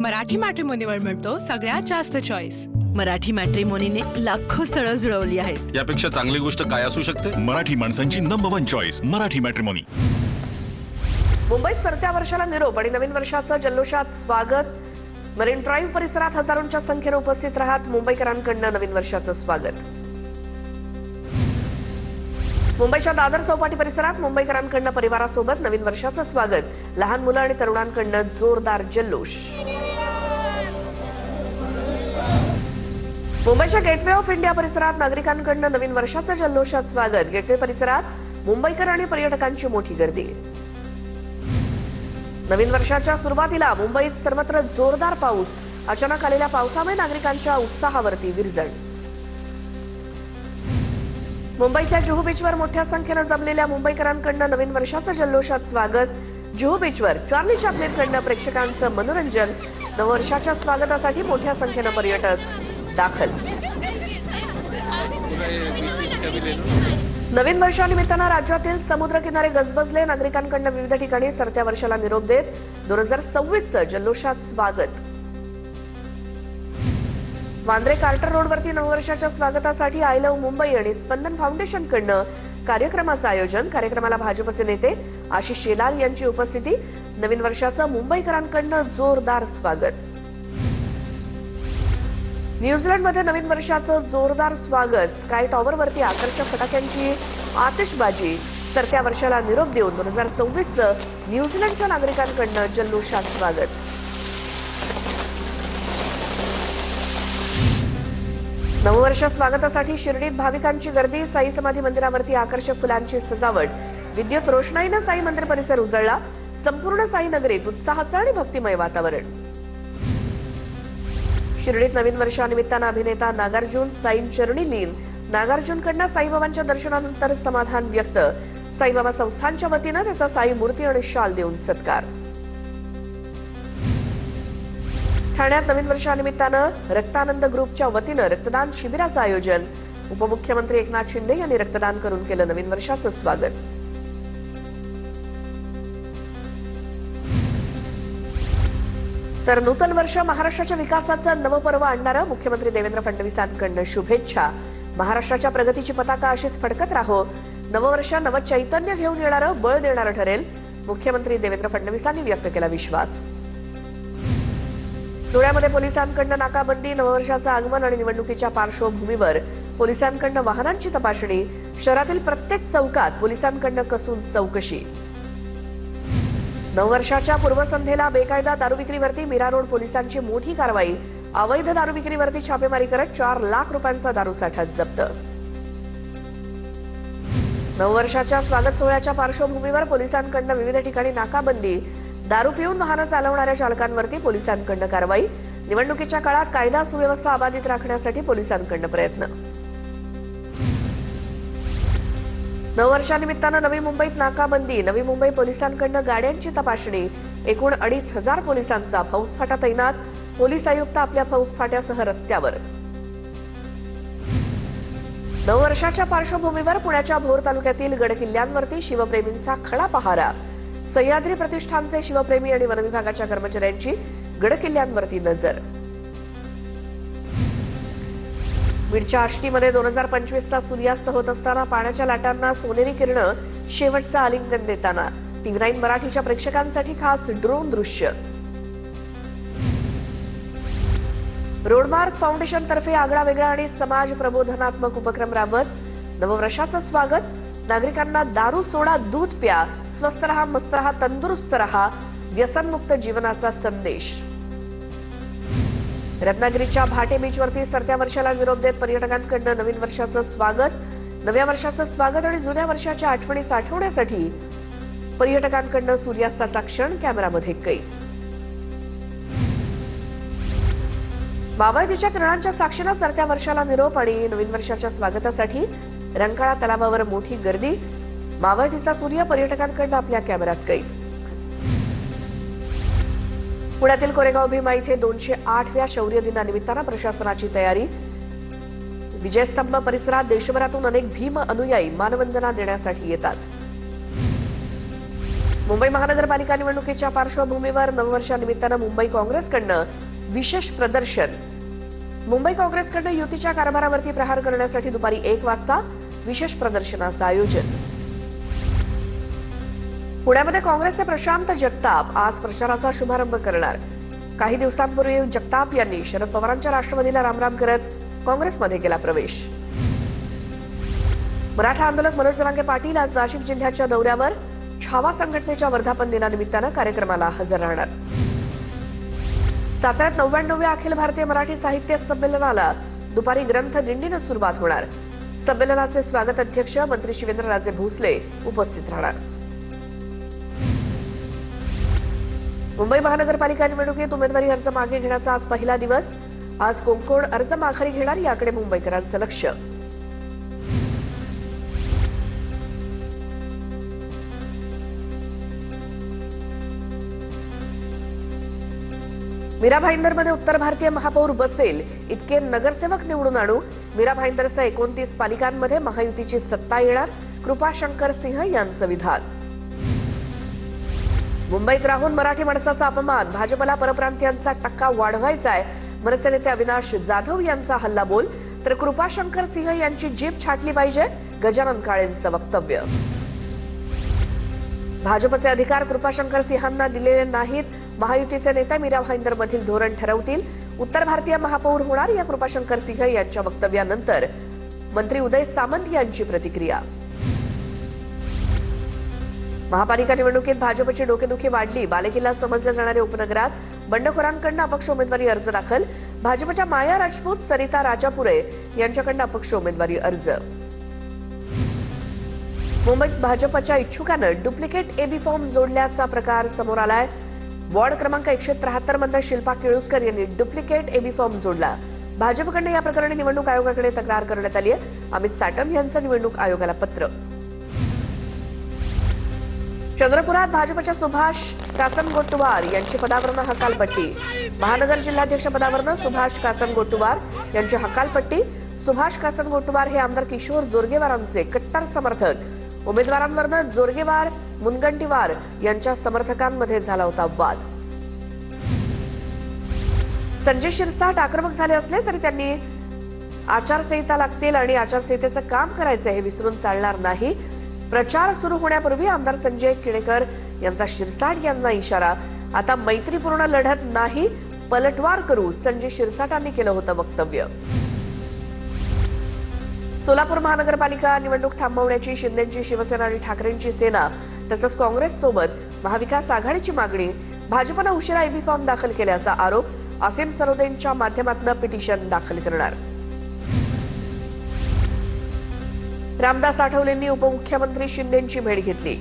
मराठी मॅट्रिमोनीवर मिळतो सगळ्यात जास्त चॉईस। मराठी मॅट्रिमोनीने लाखो स्थळं जुळवली आहेत। यापेक्षा चांगली गोष्ट काय असू शकते? मराठी माणसांची नंबर 1 चॉईस मराठी मॅट्रिमोनी। मुंबईत सरत्या वर्षाला निरोप आणि नवीन वर्षाचं जल्लोषात स्वागत। मरीन ड्राईव्ह परिसरात हजारोंच्या संख्येने उपस्थित राहत मुंबईकरांकडून नवीन वर्षाचं स्वागत। मुंबईच्या दादर चौपाटी परिसरात मुंबईकरांकडून परिवारासोबत नवीन वर्षाचं स्वागत। लहान मुलं आणि तरुणांकडून जोरदार जल्लोष। मुंबईच्या गेटवे ऑफ इंडिया परिसरात नागरिकांकडून नवीन वर्षाचं जल्लोषात स्वागत। गेटवे परिसरात मुंबईकर आणि पर्यटकांची मोठी गर्दी। नवीन वर्षाच्या सुरुवातीला मुंबईत सर्वत्र जोरदार पाऊस। अचानक आलेल्या पावसामुळे नागरिकांच्या उत्साहावरती विरजण। मुंबईतल्या जुहू बीचवर मोठ्या संख्येने जमलेल्या मुंबईकरांकडून नवीन वर्षाचं जल्लोषात स्वागत। जुहू बीचवर चार्ली चॅप्लिनकडून प्रेक्षकांचं मनोरंजन। नववर्षाच्या स्वागतासाठी मोठ्या संख्येने पर्यटक दाखल। नवीन वर्षानिमित्तानं राज्यातील समुद्रकिनारे गजबजले। नागरिकांकडून विविध ठिकाणी सरत्या वर्षाला निरोप देत 2026चं जल्लोषात स्वागत। वांद्रे कार्टर रोडवरती नववर्षाच्या स्वागतासाठी आय लव्ह मुंबई आणि स्पंदन फाउंडेशनकडून कार्यक्रमाचं आयोजन। कार्यक्रमाला भाजपचे नेते आशिष शेलार यांची उपस्थिती। नवीन वर्षाचं मुंबईकरांकडून जोरदार स्वागत। न्यूझीलंडमध्ये नवीन वर्षाचं जोरदार स्वागत। स्काय टॉवरवरती आकर्षक फटाक्यांची आतिषबाजी। सरत्या वर्षाला निरोप देऊन 2026चं न्यूझीलंडच्या नागरिकांकडून जल्लोषात स्वागत। नववर्ष स्वागतासाठी शिर्डीत भाविकांची गर्दी। साई समाधी मंदिरावरती आकर्षक फुलांची सजावट। विद्युत रोषणाईनं साई मंदिर परिसर उजळला। संपूर्ण साई नगरीत उत्साहाचं आणि भक्तिमय वातावरण। शिर्डीत नवीन वर्षानिमित्तानं अभिनेता नागार्जुन साईं चरणी लीन। नागार्जुनकडनं साईबाबांच्या दर्शनानंतर समाधान व्यक्त। साईबाबा संस्थानच्या वतीनं त्याचा साई मूर्ती आणि शाल देऊन सत्कार। ठाण्यात नवीन वर्षानिमित्तानं रक्तानंद ग्रुपच्या वतीनं रक्तदान शिबिराचं आयोजन। उपमुख्यमंत्री एकनाथ शिंदे यांनी रक्तदान करून केलं नवीन वर्षाचं स्वागत। तर नूतन वर्ष महाराष्ट्राच्या विकासाचं नवपर्व आणणारं। मुख्यमंत्री देवेंद्र फडणवीसांकडून शुभेच्छा। महाराष्ट्राच्या प्रगतीची पताका अशीच फडकत राहो। नववर्ष नवचैतन्य घेऊन येणारं, बळ देणारं ठरेल। मुख्यमंत्री देवेंद्र फडणवीसांनी व्यक्त केला विश्वास। धुळ्यामध्ये पोलिसांकडून नाकाबंदी। नववर्षाचं आगमन आणि निवडणुकीच्या पार्श्वभूमीवर पोलिसांकडून वाहनांची तपासणी। शहरातील प्रत्येक चौकात पोलिसांकडून कसून चौकशी। नववर्षाच्या पूर्वसंध्येला बेकायदा दारू विक्रीवरती मीरा रोड पोलिसांची मोठी कारवाई। अवैध दारू विक्रीवरती छापेमारी करत 4 लाख रुपयांचा दारूसाठा जप्त। नववर्षाच्या स्वागत सोहळ्याच्या पार्श्वभूमीवर पोलिसांकडून विविध ठिकाणी नाकाबंदी। दारू पिऊन वाहनं चालवणाऱ्या चालकांवरती पोलिसांकडून कारवाई। निवडणुकीच्या काळात कायदा सुव्यवस्था अबाधित राखण्यासाठी पोलिसांकडून प्रयत्न। नववर्षानिमित्तानं नवी मुंबईत नाकाबंदी। नवी मुंबई पोलिसांकडून गाड्यांची तपासणी। एकूण 2,500 पोलिसांचा फौजफाटा तैनात। पोलीस आयुक्त आपल्या फौजफाट्यासह रस्त्यावर। नववर्षाच्या पार्श्वभूमीवर पुण्याच्या भोर तालुक्यातील गडकिल्ल्यांवरती शिवप्रेमींचा खडा पहारा। सह्याद्री प्रतिष्ठानचे शिवप्रेमी आणि वनविभागाच्या कर्मचाऱ्यांची गडकिल्ल्यांवरती नजर। बीडच्या आष्टीमध्ये 2025चा सूर्यास्त होत असताना पाण्याच्या लाटांना सोनेरी किरणं शेवटचं आलिंगन देताना TV9 मराठीच्या प्रेक्षकांसाठी खास ड्रोन दृश्य। रोडमार्क फाउंडेशन तर्फे आगळा वेगळा आणि समाज प्रबोधनात्मक उपक्रम राबवत नववर्षाचं स्वागत। नागरिकांना दारू सोडा, दूध प्या, स्वस्थ रहा, मस्त रहा, तंदुरुस्त रहा, व्यसनमुक्त जीवनाचा संदेश। रत्नागिरीच्या भाटे बीचवरती सरत्या वर्षाला निरोप देत पर्यटकांकडून नवीन वर्षाचं स्वागत। नव्या वर्षाचं स्वागत आणि जुन्या वर्षाच्या आठवणी साठवण्यासाठी पर्यटकांकडून सूर्यास्ताचा क्षण कॅमेरामध्ये कैद। बाबायतीच्या किरणांच्या साक्षीनं सरत्या वर्षाला निरोप आणि नवीन वर्षाच्या स्वागतासाठी रंकाळा तलावावर मोठी गर्दी। बाबायतीचा सूर्य पर्यटकांकडून आपल्या कॅमेऱ्यात कैद। पुण्यातील कोरेगाव भीमा इथे 208व्या शौर्य दिनानिमित्तानं प्रशासनाची तयारी। विजयस्तंभ परिसरात देशभरातून अनेक भीम अनुयायी मानवंदना देण्यासाठी येतात। मुंबई महानगरपालिका निवडणुकीच्या पार्श्वभूमीवर नववर्षानिमित्तानं मुंबई काँग्रेसकडनं विशेष प्रदर्शन. मुंबई काँग्रेसकडनं युतीच्या कारभारावरती प्रहार करण्यासाठी दुपारी 1 वाजता विशेष प्रदर्शनाचं आयोजन. पुण्यामध्ये काँग्रेसचे प्रशांत जगताप आज प्रचाराचा शुभारंभ करणार. काही दिवसांपूर्वी जगताप यांनी शरद पवारांच्या राष्ट्रवादीला रामराम करत काँग्रेसमध्ये केला प्रवेश. मराठा आंदोलक मनोज जरांगे पाटील आज नाशिक जिल्ह्याच्या दौऱ्यावर. छावा संघटनेच्या वर्धापन दिनानिमित्तानं कार्यक्रमाला हजर राहणार. साताऱ्यात 99व्या अखिल भारतीय मराठी साहित्य संमेलनाला दुपारी ग्रंथ दिंडीनं सुरुवात होणार. संमेलनाचे स्वागत अध्यक्ष मंत्री शिवेंद्रराजे भोसले उपस्थित राहणार. मुंबई महानगरपालिका निवडणुकीत उमेदवारी अर्ज मागे घेण्याचा आज पहिला दिवस. आज कोण अर्ज माघारी घेणार याकडे मुंबईकरांचं लक्ष. मीरा भाईंदरमध्ये उत्तर भारतीय महापौर बसेल इतके नगरसेवक निवडून आणू. मीरा भाईंदरसह 29 पालिकांमध्ये महायुतीची सत्ता येणार. कृपाशंकर सिंह यांचं विधान. मुंबईत राहून मराठी माणसाचा अपमान. भाजपला परप्रांतीयांचा टक्का वाढवायचाय. मनसे नेते अविनाश जाधव यांचा हल्लाबोल. तर कृपाशंकर सिंह यांची जीभ छाटली पाहिजे. गजानन काळेंचं वक्तव्य. भाजपचे अधिकार कृपाशंकर सिंहांना दिलेले नाहीत. महायुतीचे नेते मीरा भाईंदरमधील धोरण ठरवतील. उत्तर भारतीय महापौर होणार या कृपाशंकर सिंह यांच्या वक्तव्यानंतर मंत्री उदय सामंत यांची प्रतिक्रिया. महापालिका निवडणुकीत भाजपची डोकेदुखी वाढली. बालेकिल्ला समजल्या जाणाऱ्या उपनगरात बंडखोरांकडून अपक्ष उमेदवारी अर्ज दाखल. भाजपच्या माया राजपूत, सरिता राजापुरे यांच्याकडून अपक्ष उमेदवारी अर्ज. मुंबईत भाजपच्या इच्छुकानं डुप्लिकेट एबी फॉर्म जोडल्याचा प्रकार समोर आलाय. वॉर्ड क्रमांक 173 मधनं शिल्पा केळुसकर यांनी डुप्लिकेट एबी फॉर्म जोडला. भाजपकडनं या प्रकरणी निवडणूक आयोगाकडे तक्रार करण्यात आली आहे. अमित साटम यांचं निवडणूक आयोगाला पत्र. चंद्रपुरात भाजपच्या सुभाष कासनगोटवार यांची पदावरनं हकालपट्टी. महानगर जिल्हाध्यक्ष पदावरनं सुभाष कासनगोटवार यांची हकालपट्टी. सुभाष कासनगोटवार हे आमदार किशोर जोरगेवारांचे कट्टर समर्थक. उमेदवारांवरनं जोरगेवार मुनगंटीवार यांच्या समर्थकांमध्ये झाला होता वाद. संजय शिरसाट आक्रमक झाले असले तरी त्यांनी आचारसंहिता लागतील आणि आचारसंहितेचं काम करायचं हे विसरून चालणार नाही. प्रचार सुरू होण्यापूर्वी आमदार संजय किणेकर यांचा शिरसाट यांना इशारा. आता मैत्रीपूर्ण लढत नाही, पलटवार करू, संजय शिरसाटांनी केलं होतं वक्तव्य. सोलापूर महानगरपालिका निवडणूक थांबवण्याची शिंदेची शिवसेना आणि ठाकरेंची सेना तसंच काँग्रेससोबत महाविकास आघाडीची मागणी. भाजपनं उशिरा एबी फॉर्म दाखल केल्याचा आरोप. असीम सरोदेंच्या माध्यमातून पिटिशन दाखल करणार. रामदास आठवलेंनी उपमुख्यमंत्री शिंदेंची भेट घेतली.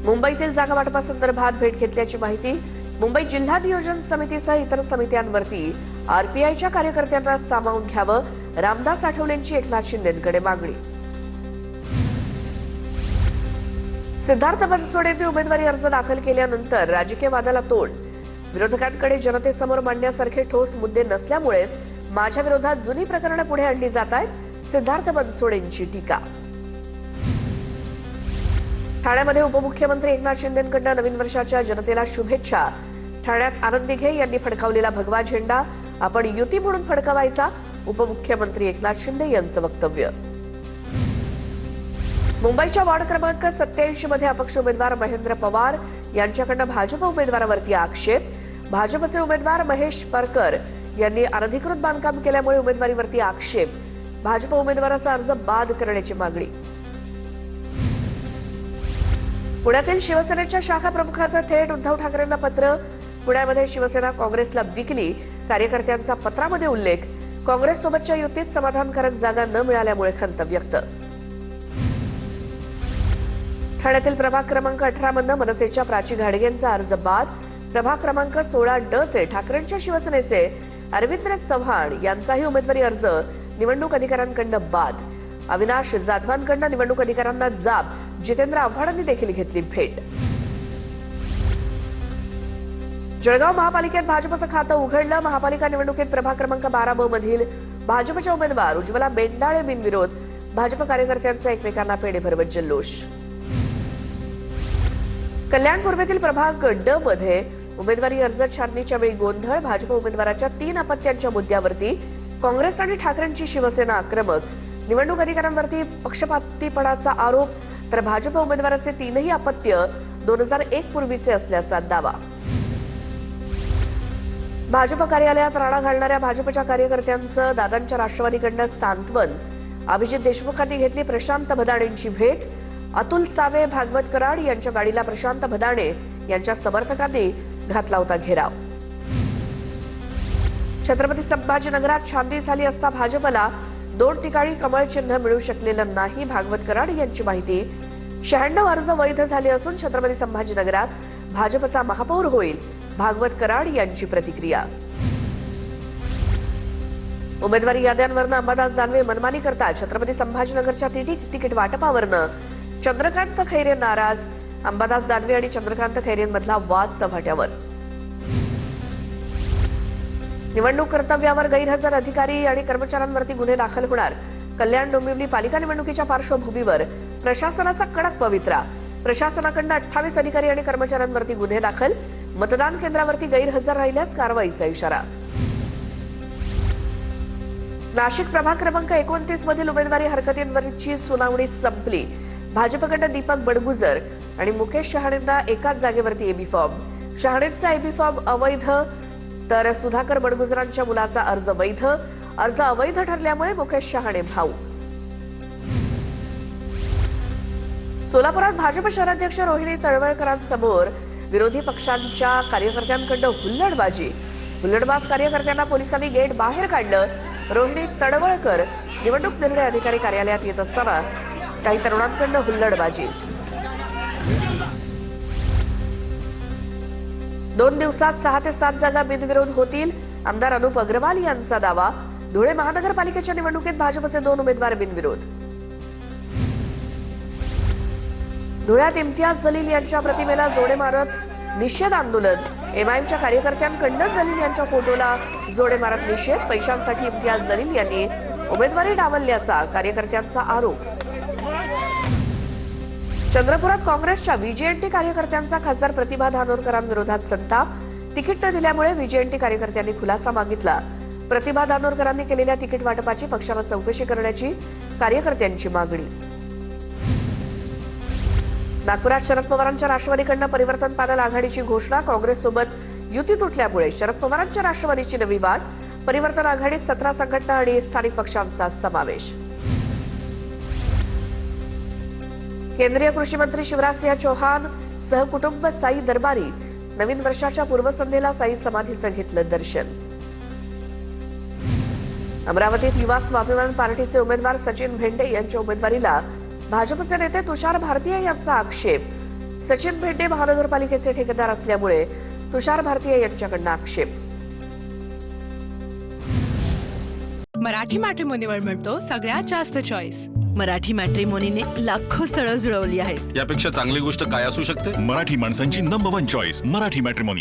मुंबईतील जागा वाटपासंदर्भात भेट घेतल्याची माहिती. मुंबई जिल्हा नियोजन समितीसह इतर समित्यांवरती आरपीआयच्या कार्यकर्त्यांना सामावून घ्यावं. रामदास आठवलेंची एकनाथ शिंदेंकडे मागणी. सिद्धार्थ बनसोडेंनी उमेदवारी अर्ज दाखल केल्यानंतर राजकीय वादाला तोंड. विरोधकांकडे जनतेसमोर मांडण्यासारखे ठोस मुद्दे नसल्यामुळेच माझ्या विरोधात जुनी प्रकरणं पुढे आणली जात आहेत. सिद्धार्थ बनसोडेंची टीका. ठाण्यामध्ये उपमुख्यमंत्री एकनाथ शिंदेंकडून नवीन वर्षाच्या जनतेला शुभेच्छा. ठाण्यात आनंद दिघे यांनी फडकावलेला भगवा झेंडा आपण युती म्हणून फडकवायचा. उपमुख्यमंत्री एकनाथ शिंदे यांचं वक्तव्य. मुंबईच्या वॉर्ड क्रमांक 87 मध्ये अपक्ष उमेदवार महेंद्र पवार यांच्याकडून भाजप उमेदवारावरती आक्षेप. भाजपचे उमेदवार महेश परकर यांनी अनधिकृत बांधकाम केल्यामुळे उमेदवारीवरती आक्षेप. भाजप उमेदवाराचा अर्ज बाद करण्याची मागणी. पुण्यातील शिवसेनेच्या शाखा प्रमुखाचं थेट उद्धव ठाकरेंना पत्र. पुण्यामध्ये शिवसेना काँग्रेसला विकली. कार्यकर्त्यांचा पत्रामध्ये उल्लेख. काँग्रेससोबतच्या युतीत समाधानकारक जागा न मिळाल्यामुळे खंत व्यक्त. ठाण्यातील प्रभाग क्रमांक 18 मधनं मनसेच्या प्राची घाडगेंचा अर्ज बाद. प्रभाग क्रमांक 16 चे ठाकरेंच्या शिवसेनेचे अरविंदनाथ चव्हाण यांचाही उमेदवारी अर्ज निवडणूक अधिकाऱ्यांकडून बाद. अविनाश जाधवांकडून निवडणूक अधिकाऱ्यांना जाब. जितेंद्र आव्हाडांनी देखील घेतली भेट. जळगाव महापालिकेत भाजपचं खातं उघडलं. महापालिका निवडणुकीत प्रभाग क्रमांक 12 मधील भाजपच्या उमेदवार उज्ज्वला बेंडाळे बिनविरोध. भाजप कार्यकर्त्यांचा एकमेकांना पेढे भरवत जल्लोष. कल्याण पूर्वेतील प्रभाग ड मध्ये उमेदवारी अर्ज छाननीच्या वेळी गोंधळ. भाजप उमेदवाराच्या 3 अपत्यांच्या मुद्द्यावरती काँग्रेस आणि ठाकरेंची शिवसेना आक्रमक. निवडणूक अधिकाऱ्यांवरती पक्षपातीपणाचा आरोप, तर भाजप उमेदवाराचे 3ही अपत्य 2001 पूर्वीचे असल्याचा दावा. भाजप कार्यालयात राडा घालणाऱ्या भाजपच्या कार्यकर्त्यांचं दादांच्या राष्ट्रवादीकडनं सांत्वन. अभिजित देशमुखांनी घेतली प्रशांत भदाणेंची भेट. अतुल सावे, भागवत कराड यांच्या गाडीला प्रशांत भदाणे यांच्या समर्थकांनी घातला होता घेराव. छत्रपती संभाजीनगरात छाननी झाली असता भाजपला 2 ठिकाणी कमळ चिन्ह मिळू शकलेलं नाही. भागवत कराड यांची माहिती. 96 अर्ज वैध झाले असून छत्रपती संभाजीनगरात भाजपचा महापौर होईल. भागवत कराड यांची प्रतिक्रिया. उमेदवारी याद्यांवरनं अंबादास दानवे मनमानी करतात. छत्रपती संभाजीनगरच्या तिकीट वाटपावरनं चंद्रकांत खैरे नाराज. अंबादास दानवे आणि चंद्रकांत खैरेंमधला वाद चव्हाट्यावर. निवडणूक कर्तव्यावर गैरहजर अधिकारी आणि कर्मचाऱ्यांवरती गुन्हे दाखल होणार. कल्याण डोंबिवली पालिका निवडणुकीच्या पार्श्वभूमीवर प्रशासनाचा कडक पवित्रा. प्रशासनाकडून 28 अधिकारी आणि कर्मचाऱ्यांवरती गुन्हे दाखल. मतदान केंद्रावरती गैरहजर राहिल्यास कारवाईचा इशारा. नाशिक प्रभाग क्रमांक 29 मधील उमेदवारी हरकतींवरची सुनावणी संपली. भाजपकडून दीपक बडगुजर आणि मुकेश शहाणेंना एकाच जागेवरती एबी फॉर्म. शहाणेंचा एबी फॉर्म अवैध, तर सुधाकर बडगुजरांच्या मुलाचा अर्ज वैध. अर्ज अवैध ठरल्यामुळे मुकेश शहाणे भाऊ. सोलापुरात भाजप शहराध्यक्ष रोहिणी तळवळकरांसमोर विरोधी पक्षांच्या कार्यकर्त्यांकडून हुल्लडबाजी. हुल्लडबाज कार्यकर्त्यांना पोलिसांनी गेट बाहेर काढलं. रोहिणी तळवळकर निवडणूक निर्णय अधिकारी कार्यालयात येत असताना काही तरुणांकडून हुल्लडबाजी. 2 दिवसात 6 ते 7 जागा बिनविरोध होतील. आमदार अनुप अग्रवाल यांचा दावा. धुळे महानगरपालिकेच्या निवडणुकीत भाजपचे 2 उमेदवार बिनविरोध. धुळ्यात इम्तियाज जलील यांच्या प्रतिमेला जोडे मारत निषेध आंदोलन. एमआयएमच्या कार्यकर्त्यांकडून जलील यांच्या फोटोला जोडे मारत निषेध. पैशांसाठी इम्तियाज जलील यांनी उमेदवारी डावलल्याचा कार्यकर्त्यांचा आरोप. चंद्रपुरात काँग्रेसच्या व्हीजेएनटी कार्यकर्त्यांचा खासदार प्रतिभा धानोरकरांविरोधात संताप. तिकीट न दिल्यामुळे व्हीजेएनटी कार्यकर्त्यांनी खुलासा मागितला. प्रतिभा धानोरकरांनी केलेल्या तिकीट वाटपाची पक्षानं चौकशी करण्याची कार्यकर्त्यांची मागणी. नागपुरात शरद पवारांच्या राष्ट्रवादीकडनं परिवर्तन पॅनल आघाडीची घोषणा. काँग्रेससोबत युती तुटल्यामुळे शरद पवारांच्या राष्ट्रवादीची नवी वाट. परिवर्तन आघाडीत 17 संघटना आणि स्थानिक पक्षांचा समावेश. केंद्रीय कृषी मंत्री शिवराज सिंह चौहान सहकुटुंब साई दरबारी. नवीन वर्षाच्या पूर्वसंध्येला साई समाधीचं घेतलं दर्शन. अमरावतीत युवा स्वाभिमान पार्टीचे उमेदवार सचिन भेंडे यांच्या उमेदवारीला भाजपचे नेते तुषार भारतीय यांचा आक्षेप. सचिन भेंडे महानगरपालिकेचे ठेकेदार असल्यामुळे तुषार भारतीय यांच्याकडनं आक्षेप. मराठी मॅट्रिमोनीवर मिळतो सगळ्यात जास्त चॉईस. मराठी मॅट्रिमोनीने लाखो स्थळं जुळवली आहेत. यापेक्षा चांगली गोष्ट काय असू शकते? मराठी माणसांची नंबर 1 चॉईस मराठी मॅट्रिमोनी.